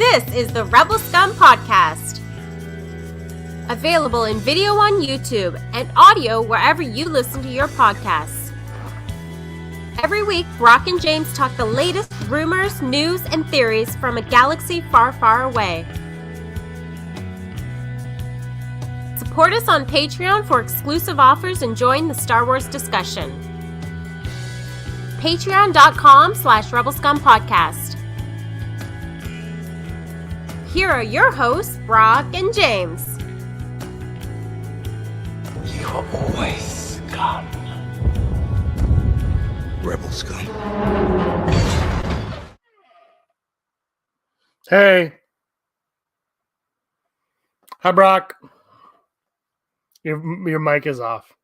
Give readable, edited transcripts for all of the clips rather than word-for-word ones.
This is the Rebel Scum Podcast. Available in video on YouTube and audio wherever you listen to your podcasts. Every week, Brock and James talk the latest rumors, news, and theories from a galaxy far, far away. Support us on Patreon for exclusive offers and join the Star Wars discussion. Patreon.com/RebelScumPodcast. Here are your hosts, Brock and James. You're always scum. Rebel scum. Hey. Hi, Brock. Your mic is off.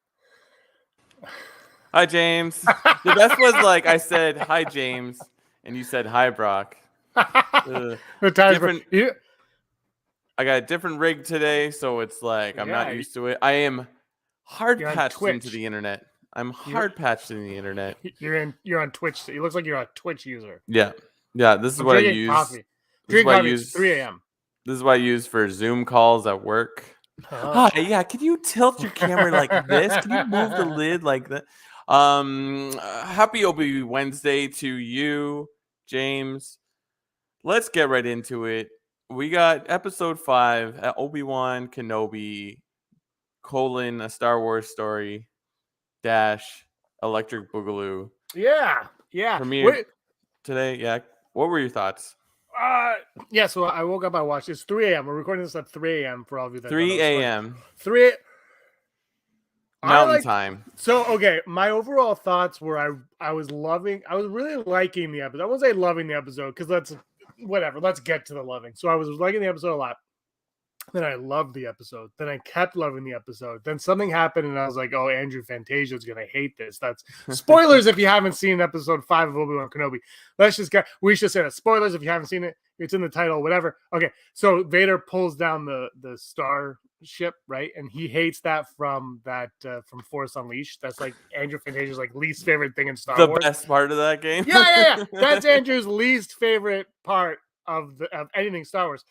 Hi, James. The best was like I said, hi, James, and you said, hi, Brock. The times I got a different rig today, so it's like I'm not used to it. I am hard patched into the internet. I'm hard patched in the internet. You're on Twitch. It looks like you're a Twitch user. Yeah. This is what I use. Coffee. This is what I use. It's 3 a.m. This is what I use for Zoom calls at work. Hi, yeah. Can you tilt your camera like this? Can you move the lid like that? Happy Obi Wednesday to you, James. Let's get right into it. We got episode 5 at Obi-Wan Kenobi, a Star Wars story, -- Electric Boogaloo. Yeah. Premiere today. Yeah. What were your thoughts? So I woke up, I watched. It's 3 a.m. We're recording this at 3 a.m. for all of you that 3 a.m. 3 Mountain time. So, okay, my overall thoughts were I was really liking the episode. I won't say loving the episode because let's get to the loving. So I was liking the episode a lot. Then I loved the episode. Then I kept loving the episode. Then something happened and I was like, oh, Andrew Fantasia is going to hate this. That's spoilers if you haven't seen episode 5 of Obi-Wan Kenobi. We should say that. Spoilers if you haven't seen it. It's in the title, whatever. Okay, so Vader pulls down the star ship, right? And he hates that from Force Unleashed. That's like Andrew Fantasia's like least favorite thing in Star Wars. The best part of that game. Yeah. That's Andrew's least favorite part of anything Star Wars.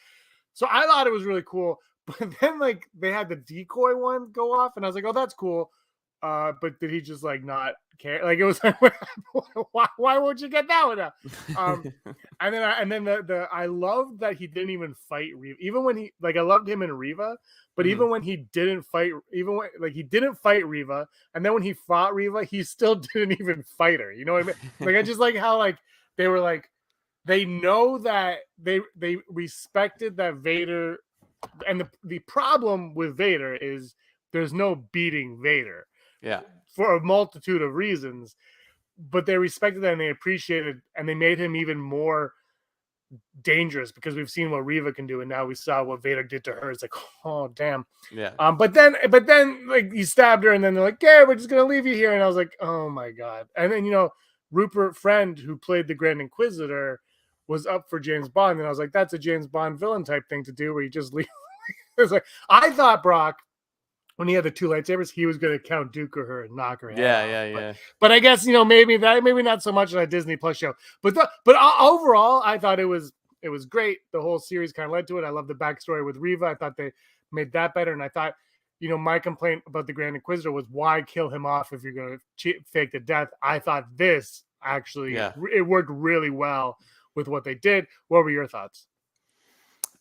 So I thought it was really cool, but then like they had the decoy one go off, and I was like, "Oh, that's cool." But did he just like not care? Like it was like, why won't you get that one out? And then I loved that he didn't even fight Reva, even when he I loved him in Reva, but even when he didn't fight, he didn't fight Reva, and then when he fought Reva, he still didn't even fight her. You know what I mean? Like I just like how like they were like. They know that they respected that Vader, and the problem with Vader is there's no beating Vader. Yeah. For a multitude of reasons, but they respected that and they appreciated, and they made him even more dangerous because we've seen what Reva can do, and now we saw what Vader did to her. It's like, oh damn. Yeah. But then like he stabbed her, and then they're like, yeah, we're just gonna leave you here, and I was like, oh my god. And then Rupert Friend, who played the Grand Inquisitor, was up for James Bond, and I was like, that's a James Bond villain type thing to do where you just leave. It's like I thought Brock, when he had the 2 lightsabers, he was going to Count Dooku her and knock her head off. Yeah. But I guess maybe not so much on a Disney Plus show. But overall, I thought it was great. The whole series kind of led to it. I love the backstory with Reva. I thought they made that better, and I thought my complaint about the Grand Inquisitor was why kill him off if you're going to fake the death. I thought this actually it worked really well with what they did. What were your thoughts?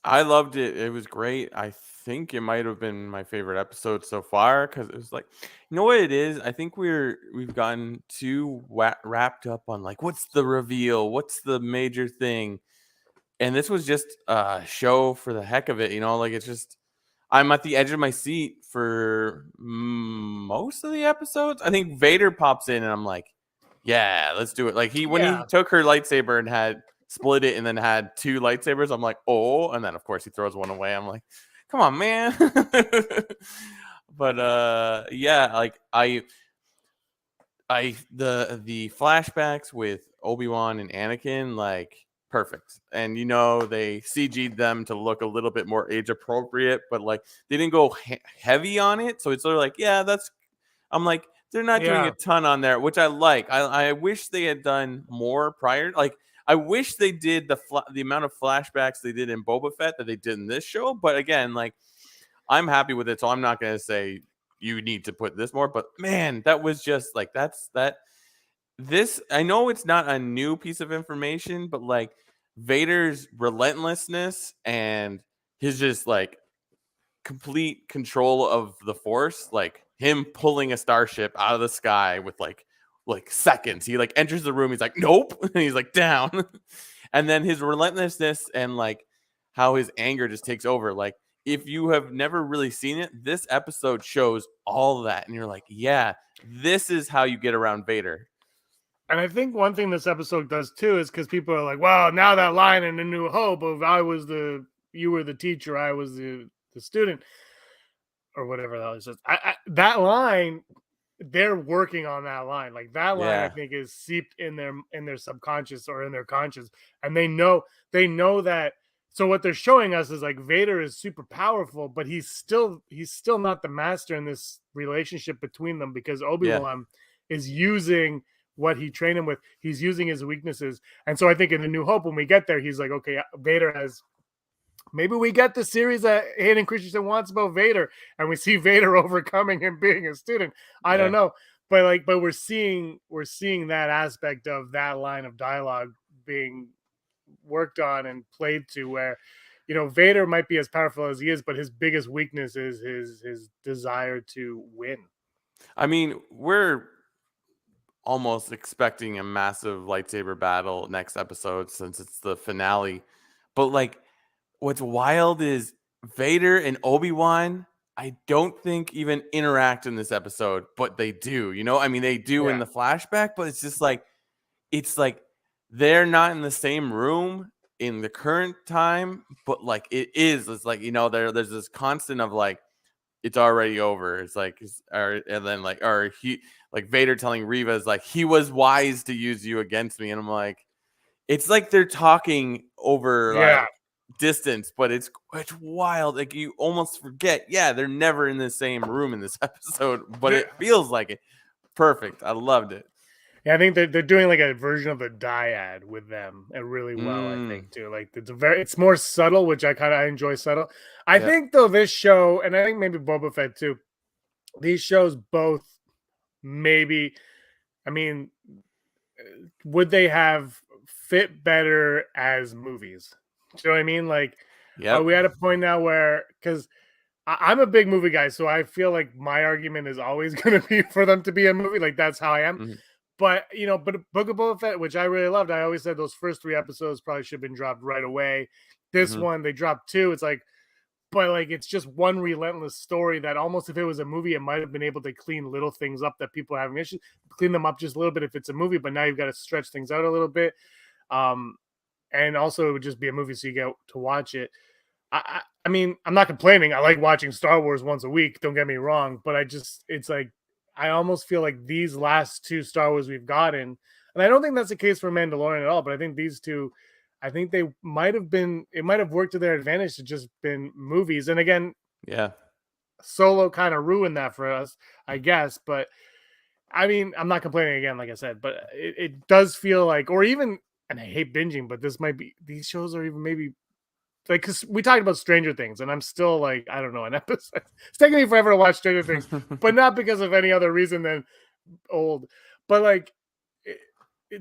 I loved it. It was great. I think it might have been my favorite episode so far because it was like, you know what it is? I think we've gotten too wrapped up on like, what's the reveal? What's the major thing? And this was just a show for the heck of it. Like it's just, I'm at the edge of my seat for most of the episodes. I think Vader pops in and I'm like, yeah, let's do it. Like he took her lightsaber and had split it and then had 2 lightsabers, I'm like, oh, and then of course he throws one away. I'm like, come on, man. But like the flashbacks with Obi-Wan and Anakin, like perfect. And they CG'd them to look a little bit more age appropriate, but like they didn't go heavy on it. So it's sort of like, I'm like, they're not doing a ton on there, which I like. I wish they had done more prior. Like I wish they did the amount of flashbacks they did in Boba Fett that they did in this show. But again, like I'm happy with it, so I'm not gonna say you need to put this more. But man, that was just like that. This I know it's not a new piece of information, but like Vader's relentlessness and his just like complete control of the Force, like him pulling a starship out of the sky with like seconds. He like enters the room, he's like, nope, and he's like down. And then his relentlessness and like how his anger just takes over. Like if you have never really seen it, this episode shows all that, and you're like, yeah, this is how you get around Vader. And I think one thing this episode does too is because people are like, well, now that line in A New Hope of you were the teacher, I was the student, or whatever that was. That line, they're working on that line. Like that line, I Yeah. think is seeped in their subconscious or in their conscious, and they know that. So what they're showing us is like Vader is super powerful, but he's still not the master in this relationship between them, because Obi-Wan is using what he trained him with. He's using his weaknesses. And so I think in A New Hope, when we get there, he's like, okay, Vader has, maybe we get the series that Hayden Christensen wants about Vader, and we see Vader overcoming him being a student. I don't know. But we're seeing that aspect of that line of dialogue being worked on and played to, where, you know, Vader might be as powerful as he is, but his biggest weakness is his desire to win. I mean, we're almost expecting a massive lightsaber battle next episode since it's the finale. But like what's wild is Vader and Obi-Wan, I don't think even interact in this episode, but they do. You know, I mean they do in the flashback, but it's just like they're not in the same room in the current time, but like it's like, you know, there's this constant of like it's already over. It's like, and then like, or he, like Vader telling Reva is like, he was wise to use you against me. And I'm like, it's like they're talking over like distance, but it's wild. Like you almost forget, they're never in the same room in this episode, but it feels like it. Perfect. I loved it. Yeah, I think they're doing like a version of a dyad with them really well. I think too. Like it's more subtle, which I enjoy subtle. I think though this show, and I think maybe Boba Fett too, these shows both maybe, I mean, would they have fit better as movies? Do you know what I mean? Like, are we at a point now where, because I'm a big movie guy, so I feel like my argument is always going to be for them to be a movie. Like that's how I am. Mm-hmm. But, you know, but Book of Boba Fett, which I really loved, I always said those first 3 episodes probably should have been dropped right away. This one, they dropped 2. It's like, but like, it's just one relentless story that almost, if it was a movie, it might have been able to clean little things up that people are having issues, clean them up just a little bit if it's a movie, but now you've got to stretch things out a little bit. And also it would just be a movie, so you get to watch it. I mean, I'm not complaining. I like watching Star Wars once a week, don't get me wrong, but it's like, I almost feel like these last 2 Star Wars we've gotten, and I don't think that's the case for Mandalorian at all, but I think these 2, I think they might have worked to their advantage to just been movies. And again, Solo kind of ruined that for us, I guess. But I mean, I'm not complaining again, like I said, but it does feel like, or even, and I hate binging, but these shows are even maybe, like, because we talked about Stranger Things, and I'm still like, I don't know, an episode. It's taking me forever to watch Stranger Things, but not because of any other reason than old. But like,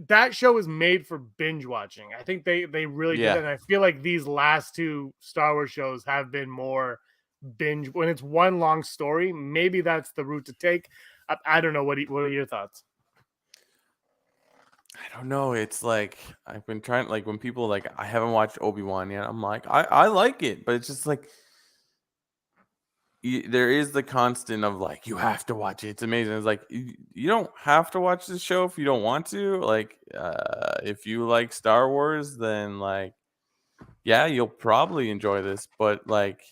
that show is made for binge watching. I think they really did that. And I feel like these last 2 Star Wars shows have been more binge. When it's one long story, maybe that's the route to take. I don't know. What are your thoughts? I don't know. It's like I've been trying, like when people like, I haven't watched Obi-Wan yet. I'm like, I like it, but it's just like there is the constant of like, you have to watch it. It's amazing. It's like you don't have to watch this show if you don't want to. Like if you like Star Wars, then like you'll probably enjoy this. But like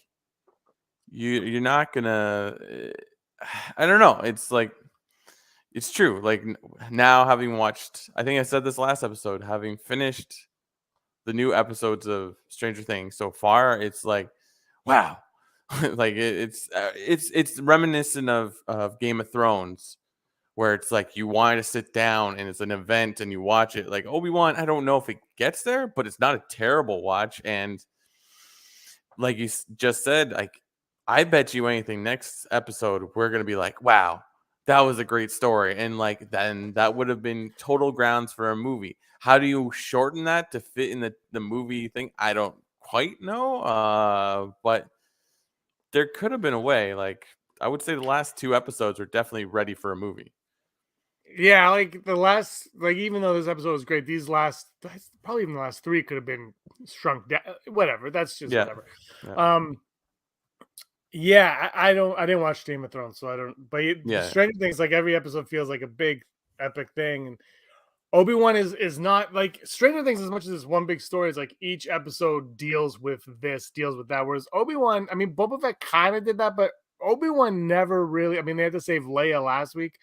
you're not gonna. I don't know. It's like. It's true. Like now, having watched, I think I said this last episode, having finished the new episodes of Stranger Things so far, it's like, wow, like it's reminiscent of Game of Thrones, where it's like you want to sit down and it's an event and you watch it. Like Obi-Wan, I don't know if it gets there, but it's not a terrible watch. And like you just said, like I bet you anything next episode we're gonna be like, wow, that was a great story, and like then that would have been total grounds for a movie. How do you shorten that to fit in the movie thing? I don't quite know, but there could have been a way. Like I would say the last 2 episodes are definitely ready for a movie. Yeah, like the last, like even though this episode was great, probably even the last 3 could have been shrunk down. Whatever, that's just Yeah. whatever. Yeah. Yeah, I didn't watch Game of Thrones, so I don't. But the Yeah. Stranger Things, like every episode feels like a big epic thing, and Obi-Wan is not like Stranger Things as much as it's one big story. It's like each episode deals with this, deals with that. Whereas Obi-Wan, I mean, Boba Fett kind of did that, but Obi-Wan never really. I mean, they had to save Leia last week,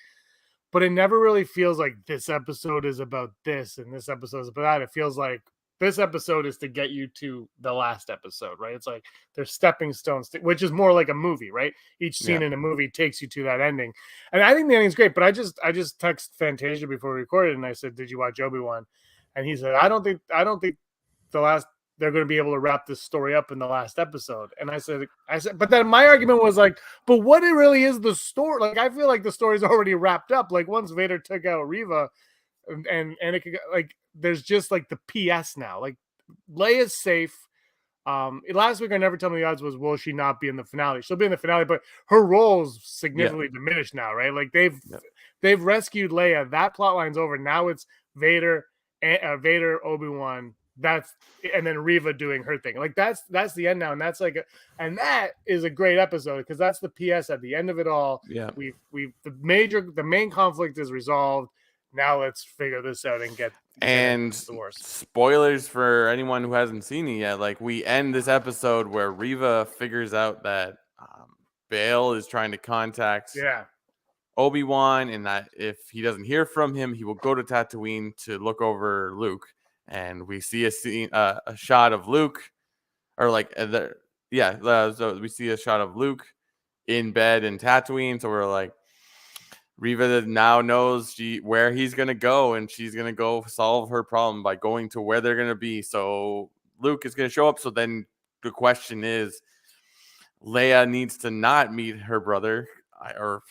but it never really feels like this episode is about this and this episode is about that. It feels like this episode is to get you to the last episode, right? It's like there's stepping stones, which is more like a movie, right? Each scene in a movie takes you to that ending, and I think the ending's great. But I just texted Fantasia before we recorded, and I said, "Did you watch Obi-Wan?" And he said, "I don't think they're going to be able to wrap this story up in the last episode." And I said, but then my argument was like, but what it really is the story? Like, I feel like the story's already wrapped up. Like once Vader took out Reva, and it could, like, there's just like the PS now. Like Leia's safe. Last week, I Never Tell Me the Odds was, will she not be in the finale? She'll be in the finale, but her role's significantly diminished now, right? Like they've rescued Leia. That plot line's over. Now it's Vader, Obi-Wan. And then Reva doing her thing. Like that's the end now, and that's like and that is a great episode because that's the PS at the end of it all. Yeah, we've the main conflict is resolved. Now let's figure this out and get the worst. Spoilers for anyone who hasn't seen it yet. Like we end this episode where Reva figures out that Bail is trying to contact Obi-Wan, and that if he doesn't hear from him, he will go to Tatooine to look over Luke. And we see a shot of Luke, or like so we see a shot of Luke in bed in Tatooine. So we're like, Reva now knows where he's gonna go, and she's gonna go solve her problem by going to where they're gonna be. So Luke is gonna show up. So then the question is, Leia needs to not meet her brother. Or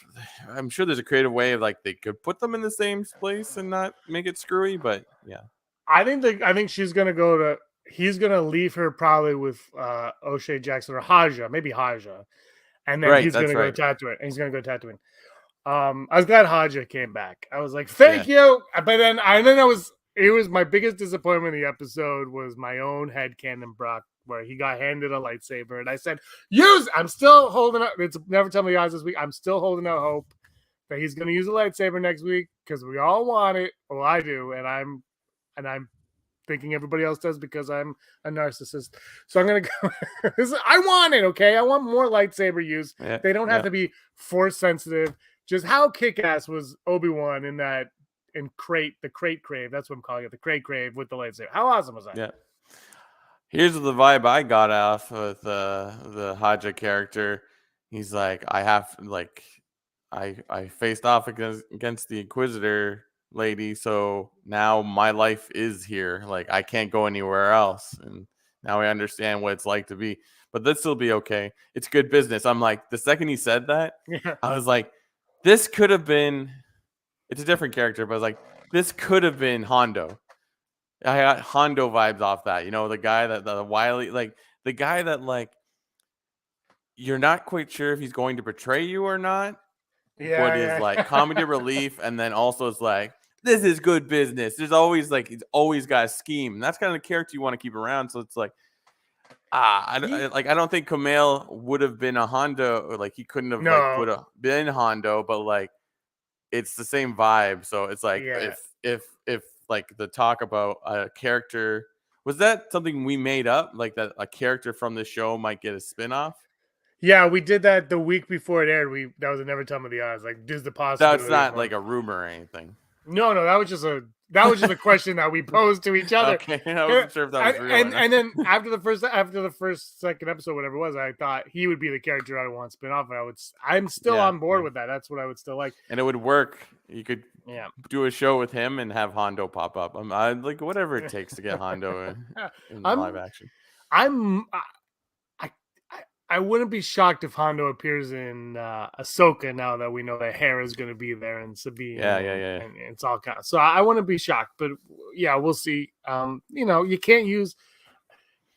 I'm sure there's a creative way of like they could put them in the same place and not make it screwy, but yeah. I think she's gonna go to. He's gonna leave her probably with O'Shea Jackson or Haja, maybe Haja, and then he's gonna go Tatooine. And he's gonna go Tatooine. I was glad Haja came back. I was like, thank you. But then it was my biggest disappointment in the episode was my own headcanon Brock, where he got handed a lightsaber, and I said, I'm still holding out. It's Never Tell Me the Odds this week. I'm still holding out hope that he's gonna use a lightsaber next week because we all want it. Well, I do, and I'm thinking everybody else does because I'm a narcissist. So I'm going to go. I want it, okay? I want more lightsaber use. Yeah, they don't have to be force sensitive. Just how kick-ass was Obi-Wan the crate crave. That's what I'm calling it, the crate crave with the lightsaber. How awesome was that? Yeah. Here's the vibe I got off with the Haja character. He's like, I faced off against the Inquisitor lady, so now my life is here. Like I can't go anywhere else, and now I understand what it's like to be. But this will be okay. It's good business. I'm like, the second he said that, I was like, this could have been. It's a different character, but I was like, this could have been Hondo. I got Hondo vibes off that. You know, the guy that the wily, like the guy that like you're not quite sure if he's going to betray you or not. But is like comedy relief, and then also it's like, this is good business. There's always like he's always got a scheme, and that's kind of the character you want to keep around. So it's like, I don't think Kumail would have been a Hondo, or like he couldn't have been Hondo, but like it's the same vibe. So it's like if like the talk about a character, was that something we made up, like that a character from the show might get a spinoff? Yeah, we did that the week before it aired. That was a Never Tell Me the Odds. Like, does the possibility? That's not like a rumor or anything. No, that was just a That was just a question that we posed to each other. Okay, I wasn't sure if that was real. And then after the second episode, whatever it was, I thought he would be the character I would want to spin off. I'm still on board with that. That's what I would still like. And it would work. You could do a show with him and have Hondo pop up. I like whatever it takes to get Hondo in live action. I wouldn't be shocked if Hondo appears in Ahsoka now that we know that Hera's going to be there and Sabine. And it's all kind of, so I wouldn't be shocked, but yeah, we'll see. You can't use.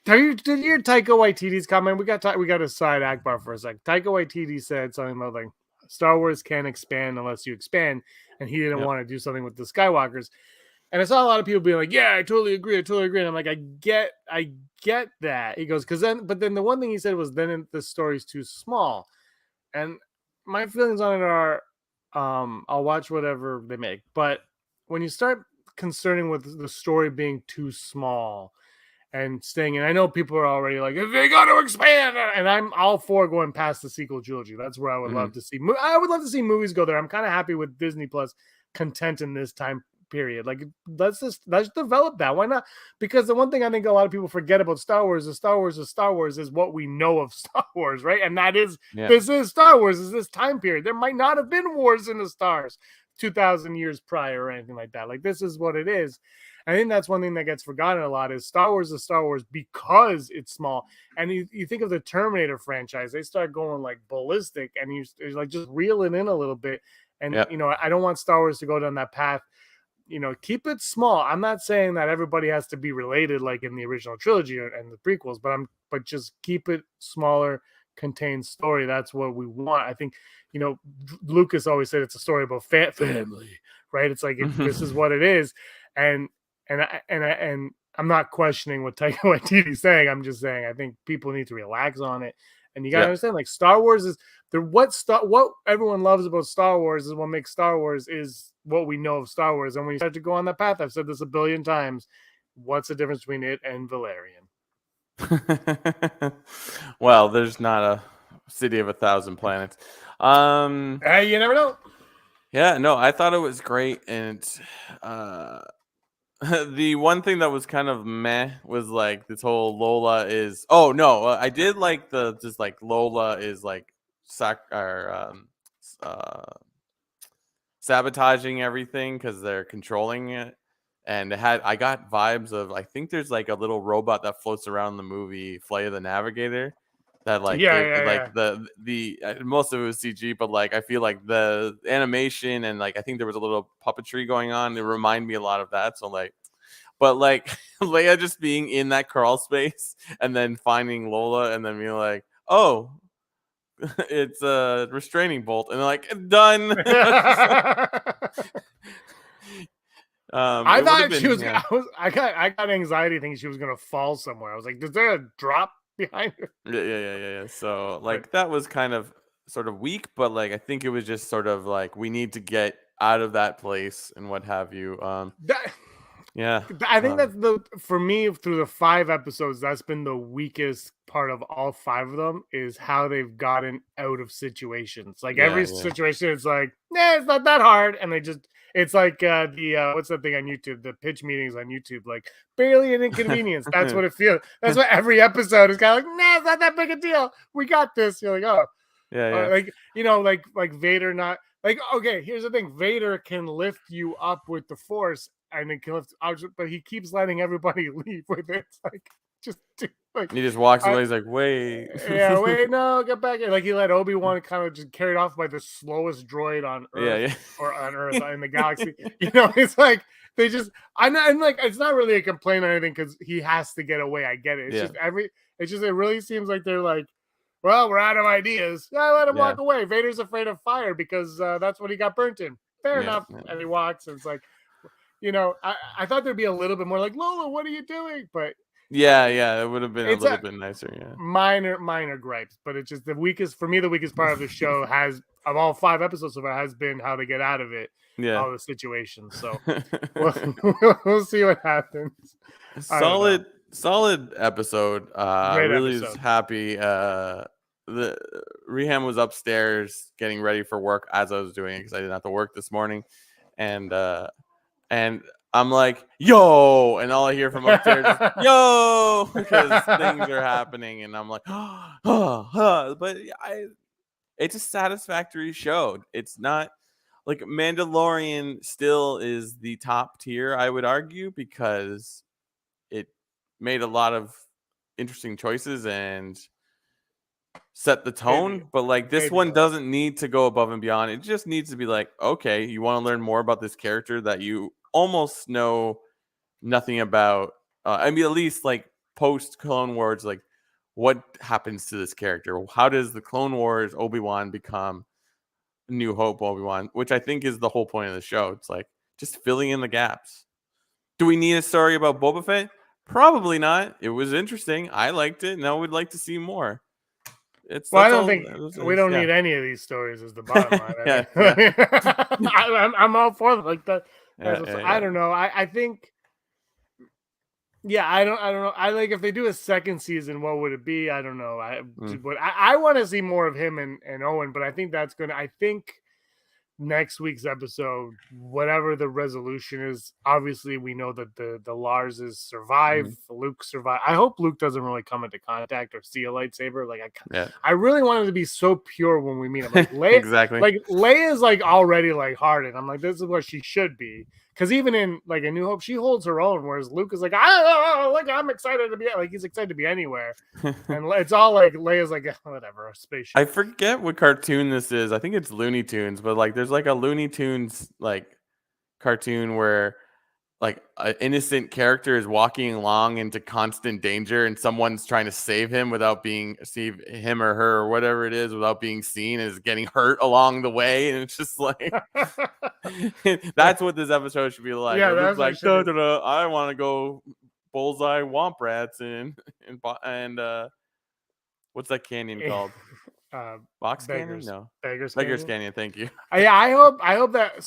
Did you hear Taika Waititi's comment? We got to side Akbar for a sec. Taika Waititi said something about like Star Wars can't expand unless you expand, and he didn't want to do something with the Skywalkers. And I saw a lot of people being like, "Yeah, I totally agree. And I'm like, I get that." He goes, but then the one thing he said was, then the story's too small. And my feelings on it are, I'll watch whatever they make. But when you start concerning with the story being too small and staying in, I know people are already like, they got to expand, and I'm all for going past the sequel trilogy. That's where I would love to see. I would love to see movies go there. I'm kind of happy with Disney Plus content in this time period. Like, let's develop that. Why not? Because the one thing I think a lot of people forget about Star Wars is what we know of Star Wars, right? And that is this is Star Wars, is this time period. There might not have been wars in the stars 2,000 years prior or anything like that. Like, this is what it is. I think that's one thing that gets forgotten a lot is Star Wars is Star Wars because it's small. And you think of the Terminator franchise, they start going like ballistic, and you're like just reeling in a little bit. And I don't want Star Wars to go down that path. Keep it small. I'm not saying that everybody has to be related like in the original trilogy and the prequels, but just keep it smaller, contained story. That's what we want. I think, Lucas always said it's a story about family, right? It's like this is what it is, and I'm not questioning what Taika Waititi is saying. I'm just saying I think people need to relax on it, and you gotta understand, like, Star Wars is what everyone loves about Star Wars is what makes Star Wars is what we know of Star Wars. And when you start to go on that path, I've said this a billion times, what's the difference between it and Valerian? Well, there's not a city of 1,000 planets. You never know. Yeah, no, I thought it was great. And the one thing that was kind of meh was like this whole Lola is. Oh no, I did like just like Lola is like sabotaging everything because they're controlling it. And I got vibes of, I think there's like a little robot that floats around the movie Flight of the Navigator that like the most of it was CG, but like I feel like the animation and like I think there was a little puppetry going on. It reminded me a lot of that. So like, but like Leia just being in that crawl space and then finding Lola and then being like, oh, it's a restraining bolt, and they're like, done. I thought she was. Yeah. I got anxiety thinking she was gonna fall somewhere. I was like, "Is there a drop behind her?" Yeah. So like that was kind of sort of weak, but like I think it was just sort of like we need to get out of that place and what have you. I think that's for me through the 5 episodes, that's been the weakest part of all 5 of them is how they've gotten out of situations. Like every situation, it's like, it's not that hard, and it's like the what's that thing on YouTube? The pitch meetings on YouTube, like barely an inconvenience. That's what it feels. That's what every episode is kind of like. It's not that big a deal. We got this. You're like, oh, like Vader not like. Okay, here's the thing: Vader can lift you up with the Force. And it can lift, but he keeps letting everybody leave with it. It's like, he just walks away. He's like, wait, no, get back here. Like he let Obi-Wan kind of just carried off by the slowest droid on Earth, or on Earth in the galaxy. It's like they just. And like it's not really a complaint or anything because he has to get away. I get it. It's just it really seems like they're like, well, we're out of ideas. Yeah, let him walk away. Vader's afraid of fire because that's what he got burnt in. Fair enough. And he walks, and it's like. I thought there'd be a little bit more like, Lola, what are you doing? But it would have been a little bit nicer. Yeah, minor gripes, but it's just the weakest part of the show has of all 5 episodes so far has been how to get out of it. All the situations. So we'll see what happens. Solid episode. Really was happy. The Reham was upstairs getting ready for work as I was doing it because I didn't have to work this morning, and I'm like, yo, and all I hear from upstairs is yo, because things are happening, and I'm like, but it's a satisfactory show. It's not like Mandalorian still is the top tier, I would argue, because it made a lot of interesting choices and set the tone. But like this one doesn't need to go above and beyond. It just needs to be like, okay, you want to learn more about this character that you almost know nothing about. I mean, at least like post Clone Wars, like what happens to this character? How does the Clone Wars Obi-Wan become New Hope Obi-Wan? Which I think is the whole point of the show. It's like just filling in the gaps. Do we need a story about Boba Fett? Probably not. It was interesting. I liked it, and I would like to see more. I don't think we don't need any of these stories. Is the bottom line. I'm all for them. Like that. I don't know. I think. Yeah, I don't know. I like if they do a second season, what would it be? I don't know. I want to see more of him and Owen, but I think that's gonna. I think next week's episode, whatever the resolution is, obviously we know that the Larses survive, Luke survive. I hope Luke doesn't really come into contact or see a lightsaber. Like I really want him to be so pure when we meet him. Like Leia, exactly. Like Leia is like already like hardened. I'm like, this is what she should be. Because even in like A New Hope, she holds her own, whereas Luke is like, I'm excited to be like he's excited to be anywhere, and it's all like Leia's like whatever, a spaceship. I forget what cartoon this is. I think it's Looney Tunes, but like there's like a Looney Tunes like cartoon where like an innocent character is walking along into constant danger, and someone's trying to save him save him or her or whatever it is without being seen, and is getting hurt along the way, and it's just like that's what this episode should be like. Yeah, that's like I want to go bullseye womp rats and what's that canyon called? Box Canyon? No, Beggars Canyon. Thank you. I hope that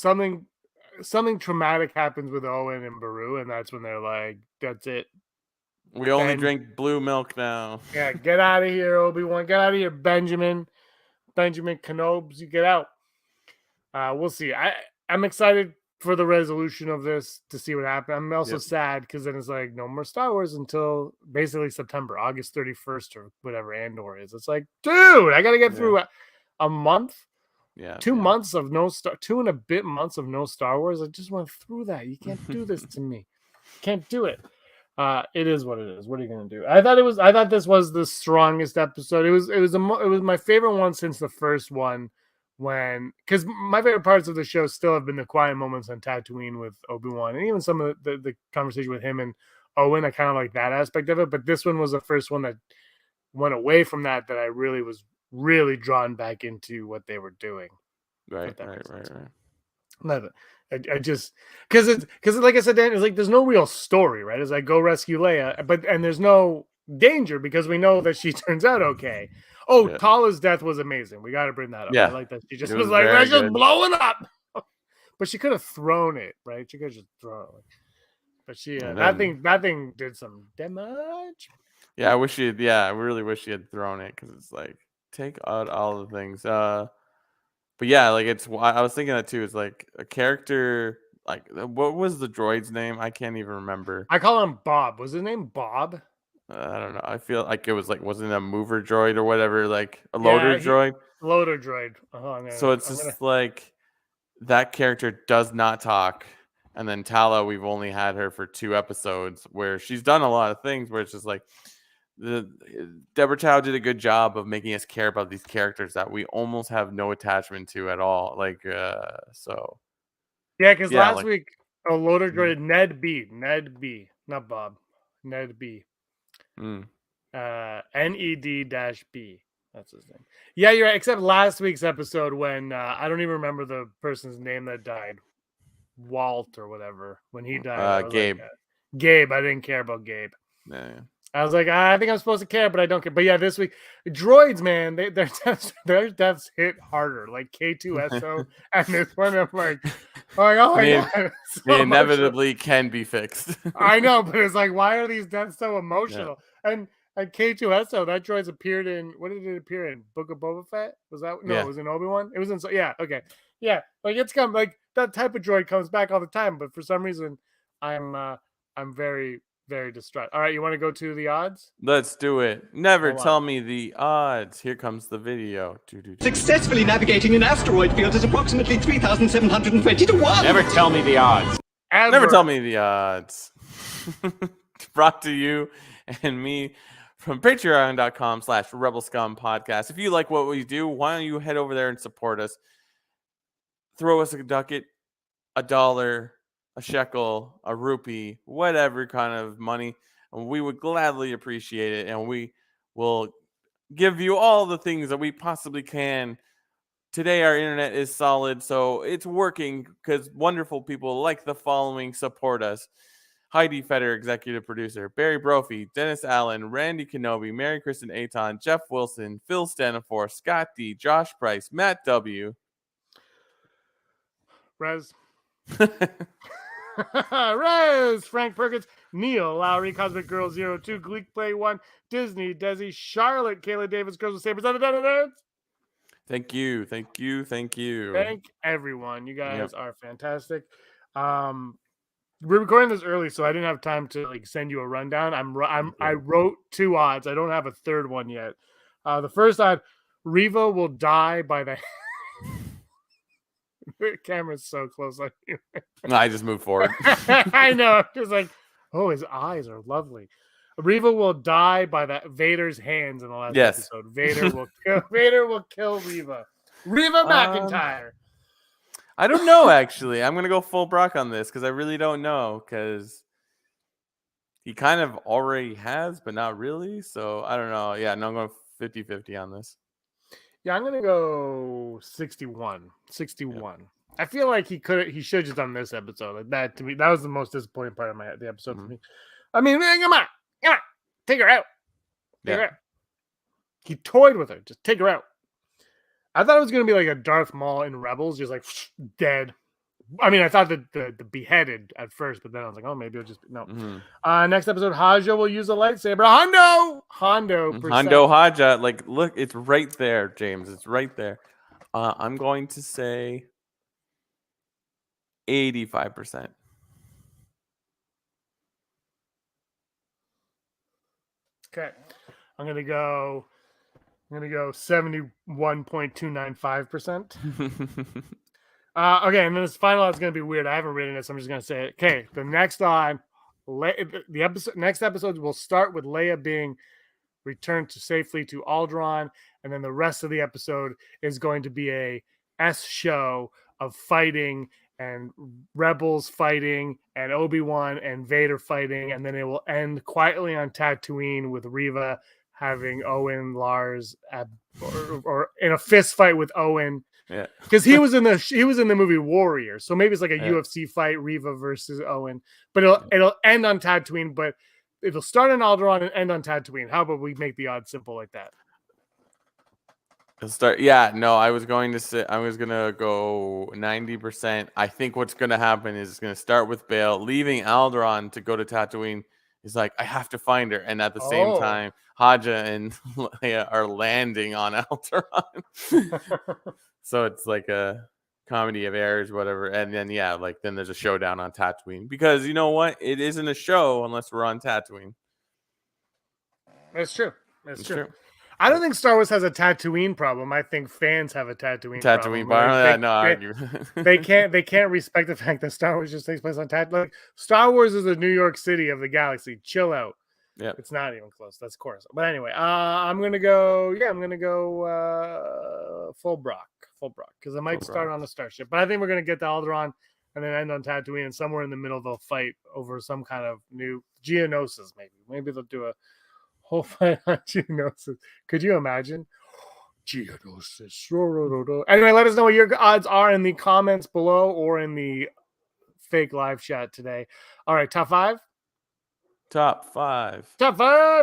something traumatic happens with Owen and Beru, and that's when they're like, that's it. We only drink blue milk now. Yeah, get out of here, Obi-Wan. Get out of here, Benjamin Kenobi. You get out. We'll see. I'm excited for the resolution of this to see what happens. I'm also sad because then it's like no more Star Wars until basically September, August 31st or whatever Andor is. It's like, dude, I got to get through a month. 2 months of no Star, 2 and a bit months of no Star Wars. I just went through that. You can't do this to me. Can't do it. It is what it is. What are you gonna do? I thought this was the strongest episode. It was my favorite one since the first one. Because my favorite parts of the show still have been the quiet moments on Tatooine with Obi-Wan, and even some of the conversation with him and Owen. I kind of like that aspect of it. But this one was the first one that went away from that I really was really drawn back into what they were doing. Right. I just because like I said, Dan, it's like there's no real story, right? It's like go rescue Leia, and there's no danger because we know that she turns out okay. Tala's death was amazing. We got to bring that up. I like that she just was like, let's just blow it up. But she could have thrown it, right? She could have just thrown it. But she that thing did some damage. Yeah, I really wish she had thrown it because it's like take out all the things. But yeah, like I was thinking that too. It's like a character. Like what was the droid's name? I can't even remember. I call him Bob. Was his name Bob? I don't know. I feel like it was like wasn't a mover droid or whatever, like a loader droid. Loader droid. Like that character does not talk. And then Tala, we've only had her for 2 episodes where she's done a lot of things where it's just like Deborah Chow did a good job of making us care about these characters that we almost have no attachment to at all. Like, so. Yeah, because last week, a loader droid, Ned B, not Bob, Ned B. NED-B. That's his name. Yeah, you're right. Except last week's episode when I don't even remember the person's name that died. Walt or whatever. When he died. Gabe. Gabe. I didn't care about Gabe. Yeah. I was like, I think I'm supposed to care, but I don't care. But yeah, this week, droids, man, their deaths hit harder. Like K2SO and this one, I'm like, oh my God. They inevitably can be fixed. I know, but it's like, why are these deaths so emotional? Yeah. And K2SO, that droid's appeared in, what did it appear in? Book of Boba Fett? Was that? No, It was in Obi-Wan? It was in, okay. Yeah, like it's come, like that type of droid comes back all the time, but for some reason, I'm very, very distraught. All right, you want to go to the odds? Let's do it. Never Hold on. tell me the odds. Here comes the video. Successfully navigating an asteroid field is approximately 3,720 to 1. Never tell me the odds. Never tell me the odds. Brought to you and me from patreon.com/Rebel Scum Podcast. If you like what we do, why don't you head over there and support us? Throw us a ducat, $1, a shekel, a rupee, whatever kind of money. And we would gladly appreciate it. And we will give you all the things that we possibly can. Today, our internet is solid, so it's working because wonderful people like the following support us. Heidi Feder, executive producer, Barry Brophy, Dennis Allen, Randy Kenobi, Mary Kristen Aton, Jeff Wilson, Phil Stanifor, Scott D, Josh Price, Matt W. Rez. Rez, Frank Perkins, Neil Lowry, Cosmic Girl 02, Gleek Play 1, Disney, Desi, Charlotte, Kayla Davis, Girls with Sabres, Thank you. Thank everyone. You guys are fantastic. We're recording this early, so I didn't have time to send you a rundown. I wrote 2 odds. I don't have a third one yet. The first odd, Riva will die by the the camera's so close on you. I just moved forward. I know. Just oh, his eyes are lovely. Riva will die by Vader's hands in the last episode. Vader will kill Riva. Riva McIntyre. I don't know, actually. I'm going to go full Brock on this because I really don't know because he kind of already has, but not really. So I don't know. Yeah, no, I'm going 50-50 on this. Yeah, I'm going to go 61. 61. Yep. I feel like he should have just done this episode. That to me, that was the most disappointing part of the episode for me. I mean, come on. Take her out. Take her out. He toyed with her. Just take her out. I thought it was going to be like a Darth Maul in Rebels, just dead. I mean, I thought that the beheaded at first, but then I was like, oh, maybe it'll just be no. Mm-hmm. Next episode, Haja will use a lightsaber. Hondo Haja. Look, it's right there, James. It's right there. I'm going to say 85%. Okay, I'm gonna go 71.295%. Okay, and then this final is gonna be weird. I haven't written this. I'm just gonna say it. Okay, the next time, next episode will start with Leia being returned safely to Alderaan, and then the rest of the episode is going to be a S show of fighting and Rebels fighting and Obi-Wan and Vader fighting, and then it will end quietly on Tatooine with Riva having Owen, Lars, or in a fist fight with Owen. Yeah, because he was in the movie Warrior, so maybe it's like a UFC fight, Riva versus Owen. But it'll end on Tatooine, but it'll start on Alderaan and end on Tatooine. How about we make the odds simple like that? It'll start. Yeah, no, I was going to go 90%. I think what's going to happen is it's going to start with Bail leaving Alderaan to go to Tatooine. He's like, I have to find her, and at the same time, Haja and Leia are landing on Alderaan. So it's like a comedy of errors, whatever. And then then there's a showdown on Tatooine because you know what? It isn't a show unless we're on Tatooine. That's true. That's true. I don't think Star Wars has a Tatooine problem. I think fans have a Tatooine problem. They can't respect the fact that Star Wars just takes place on Tatooine. Like, Star Wars is the New York City of the galaxy. Chill out. Yeah, it's not even close. That's course. But anyway, I'm gonna go full Brock because I might start on the starship. But I think we're gonna get to Alderaan and then end on Tatooine, and somewhere in the middle they'll fight over some kind of new Geonosis. Maybe they'll do a whole fight on Geonosis. Could you imagine? Geonosis. Anyway, let us know what your odds are in the comments below or in the fake live chat today. All right, top 5. Top 5.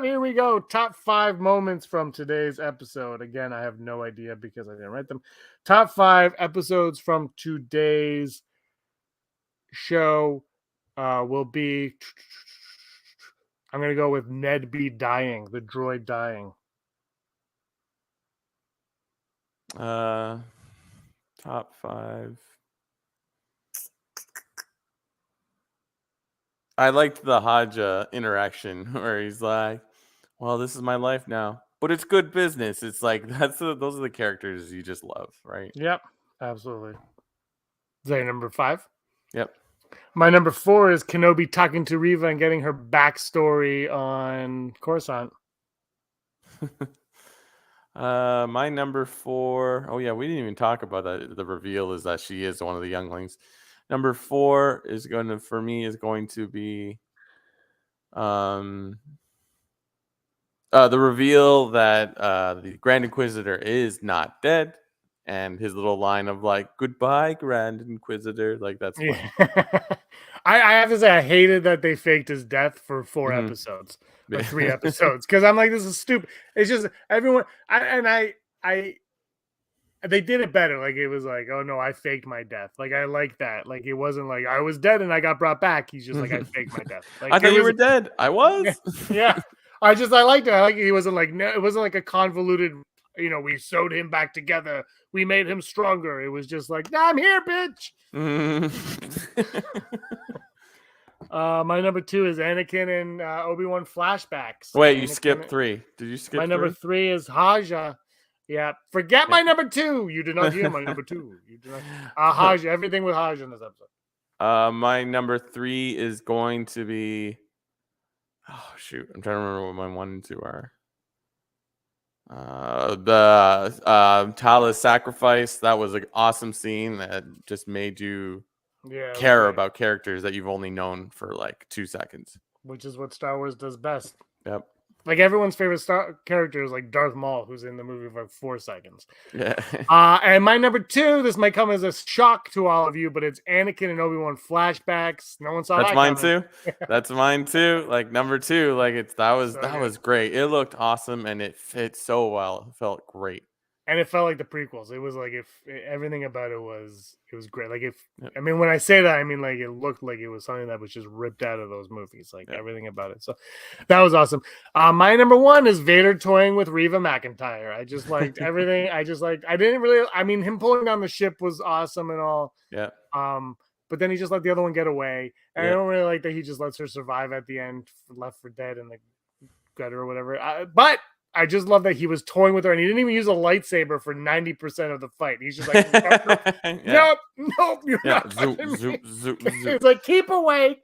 Here we go. Top 5 moments from today's episode. Again, I have no idea because I didn't write them. Top 5 episodes from today's show will be. I'm going to go with Ned B dying, the droid dying. Top 5. I liked the Haja interaction where he's like, "Well, this is my life now, but it's good business." It's like those are the characters you just love, right? Yep, absolutely. Is that your number 5? Yep. My number 4 is Kenobi talking to Reva and getting her backstory on Coruscant. My number 4. Oh yeah, we didn't even talk about that. The reveal is that she is one of the younglings. Number 4 is going to be the reveal that the Grand Inquisitor is not dead, and his little line of like "Goodbye, Grand Inquisitor," like that's funny. Yeah. I have to say I hated that they faked his death for 4 Mhm. episodes or 3 episodes because I'm like, this is stupid. It's just everyone. They did it better. Like it was like, oh no, I faked my death. Like I like that. Like it wasn't like I was dead and I got brought back. He's just like I faked my death. Like I thought you was, were dead. I was. yeah. I liked it. I like he wasn't like no, it wasn't like a convoluted. We sewed him back together. We made him stronger. It was just like, nah, I'm here, bitch. My number 2 is Anakin and Obi-Wan flashbacks. Wait, Anakin you skipped 3. Did you skip My 3? number 3 is Haja. Yeah, forget my number 2. You did not hear my number 2. You did not. Haja, everything with Haja in this episode. My number 3 is going to be. Oh shoot! I'm trying to remember what my 1 and 2 are. The Tala's sacrifice. That was an awesome scene that just made you care about characters that you've only known for like 2 seconds. Which is what Star Wars does best. Yep. Like everyone's favorite character is like Darth Maul, who's in the movie for like 4 seconds. Yeah. And my number 2, this might come as a shock to all of you, but it's Anakin and Obi-Wan flashbacks. No one saw That's that mine coming. too. That's mine too. Like number 2, like that was great. It looked awesome and it fit so well. It felt great. And it felt like the prequels. It was like everything about it was great. Like I mean, when I say that, I mean like it looked like it was something that was just ripped out of those movies. Like everything about it. So that was awesome. My number 1 is Vader toying with Reva McEntire. I just liked everything. I didn't really. I mean, him pulling down the ship was awesome and all. Yeah. But then he just let the other one get away. And I don't really like that he just lets her survive at the end, left for dead in the gutter or whatever. But I just love that he was toying with her and he didn't even use a lightsaber for 90% of the fight. He's just like, nope, you're not touching me. It's like, keep away.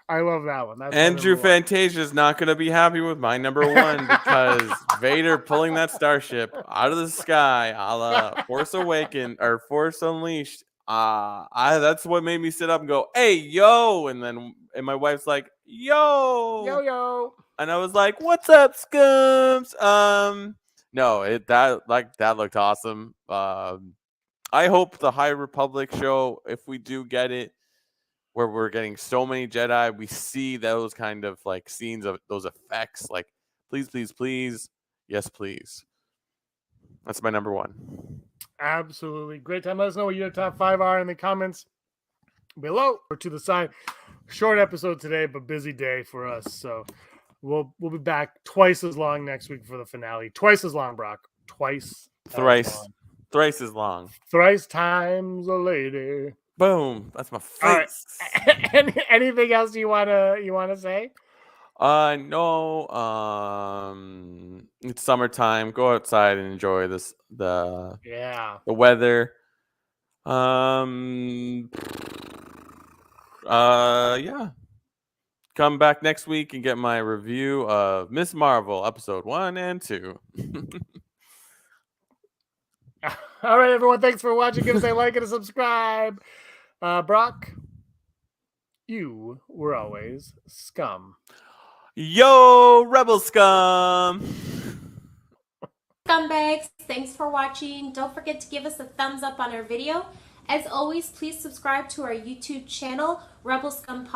I love that one. That's Andrew Fantasia is not going to be happy with my number 1 because Vader pulling that starship out of the sky, a la Force Awakens or Force Unleashed. That's what made me sit up and go, "Hey, yo!" And my wife's like, "Yo." And I was like, "What's up, Scums?" No, that looked awesome. I hope the High Republic show, if we do get it, where we're getting so many Jedi, we see those kind of like scenes of those effects. Like, please, yes, please. That's my number 1. Absolutely. Great time. Let us know what your top 5 are in the comments below or to the side. Short episode today, but busy day for us. So we'll be back twice as long next week for the finale. Twice as long, Brock. Thrice as long. Thrice times a lady. Boom. That's my face. Right. Anything else you wanna say? No. It's summertime. Go outside and enjoy the weather. Yeah. Come back next week and get my review of Miss Marvel episode 1 and 2. All right, everyone. Thanks for watching. Give us a like and a subscribe. Brock, you were always scum. Yo, Rebel Scum! Scumbags, thanks for watching. Don't forget to give us a thumbs up on our video. As always, please subscribe to our YouTube channel, Rebel Scum Podcast.